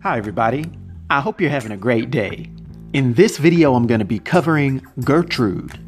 Hi everybody, I hope you're having a great day. In this video I'm going to be covering Gertrude.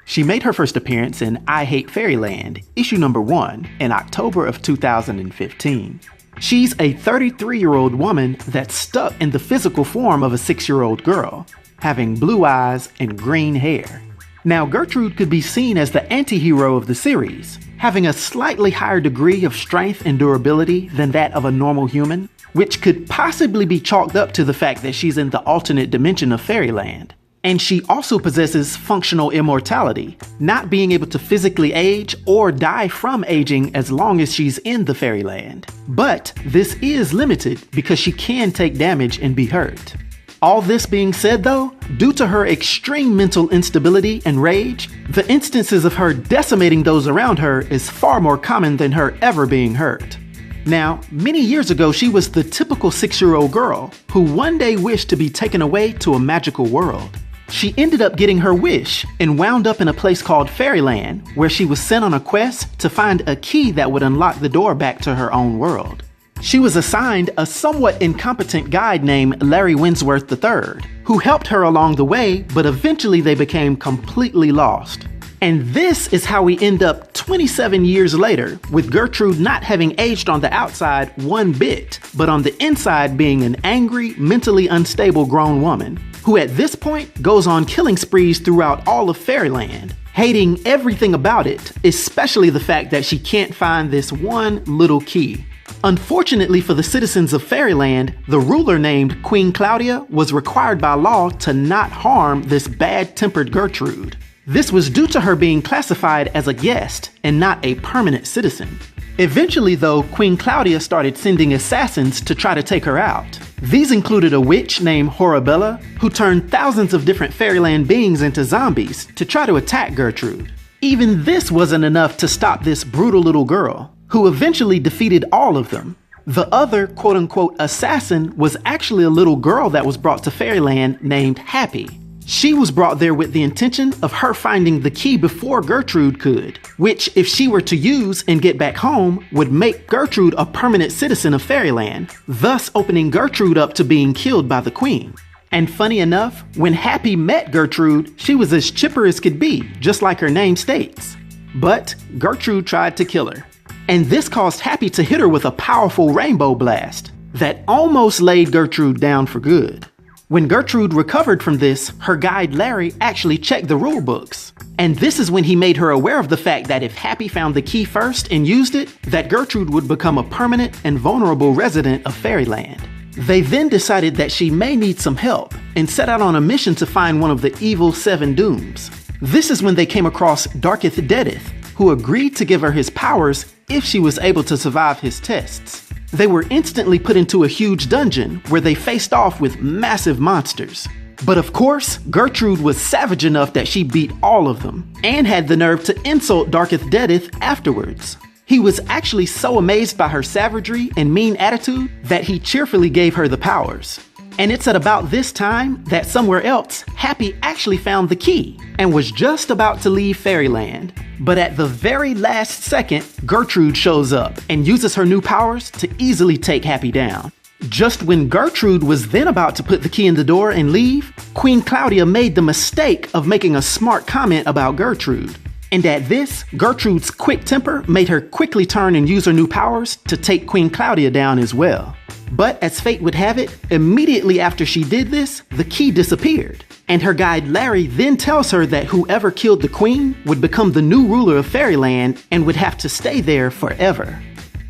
She made her first appearance in I Hate Fairyland, issue number 1, in October of 2015. She's a 33-year-old woman that's stuck in the physical form of a 6-year-old girl, having blue eyes and green hair. Now Gertrude could be seen as the anti-hero of the series, having a slightly higher degree of strength and durability than that of a normal human, which could possibly be chalked up to the fact that she's in the alternate dimension of Fairyland. And she also possesses functional immortality, not being able to physically age or die from aging as long as she's in the Fairyland. But this is limited because she can take damage and be hurt. All this being said though, due to her extreme mental instability and rage, the instances of her decimating those around her is far more common than her ever being hurt. Now, many years ago she was the typical 6-year-old girl who one day wished to be taken away to a magical world. She ended up getting her wish and wound up in a place called Fairyland, where she was sent on a quest to find a key that would unlock the door back to her own world. She was assigned a somewhat incompetent guide named Larry Winsworth III, who helped her along the way, but eventually they became completely lost. And this is how we end up 27 years later, with Gertrude not having aged on the outside one bit, but on the inside being an angry, mentally unstable grown woman, who at this point goes on killing sprees throughout all of Fairyland, hating everything about it, especially the fact that she can't find this one little key. Unfortunately for the citizens of Fairyland, the ruler named Queen Cloudia was required by law to not harm this bad-tempered Gertrude. This was due to her being classified as a guest and not a permanent citizen. Eventually though, Queen Cloudia started sending assassins to try to take her out. These included a witch named Horribella, who turned thousands of different Fairyland beings into zombies to try to attack Gertrude. Even this wasn't enough to stop this brutal little girl, who eventually defeated all of them. The other quote-unquote assassin was actually a little girl that was brought to Fairyland named Happy. She was brought there with the intention of her finding the key before Gertrude could, which, if she were to use and get back home, would make Gertrude a permanent citizen of Fairyland, thus opening Gertrude up to being killed by the Queen. And funny enough, when Happy met Gertrude, she was as chipper as could be, just like her name states. But Gertrude tried to kill her. And this caused Happy to hit her with a powerful rainbow blast that almost laid Gertrude down for good. When Gertrude recovered from this, her guide Larry actually checked the rule books. And this is when he made her aware of the fact that if Happy found the key first and used it, that Gertrude would become a permanent and vulnerable resident of Fairyland. They then decided that she may need some help and set out on a mission to find one of the evil 7 dooms. This is when they came across Darketh Deaddeath, who agreed to give her his powers if she was able to survive his tests. They were instantly put into a huge dungeon where they faced off with massive monsters. But of course, Gertrude was savage enough that she beat all of them, and had the nerve to insult Darketh Deaddeath afterwards. He was actually so amazed by her savagery and mean attitude that he cheerfully gave her the powers. And it's at about this time that somewhere else, Happy actually found the key and was just about to leave Fairyland. But at the very last second, Gertrude shows up and uses her new powers to easily take Happy down. Just when Gertrude was then about to put the key in the door and leave, Queen Cloudia made the mistake of making a smart comment about Gertrude. And at this, Gertrude's quick temper made her quickly turn and use her new powers to take Queen Cloudia down as well. But as fate would have it, immediately after she did this, the key disappeared. And her guide Larry then tells her that whoever killed the Queen would become the new ruler of Fairyland and would have to stay there forever.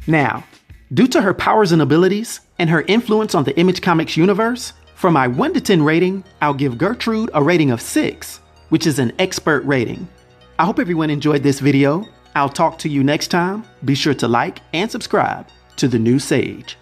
Now, due to her powers and abilities, and her influence on the Image Comics universe, for my 1 to 10 rating, I'll give Gertrude a rating of 6, which is an expert rating. I hope everyone enjoyed this video. I'll talk to you next time. Be sure to like and subscribe to The New Sage.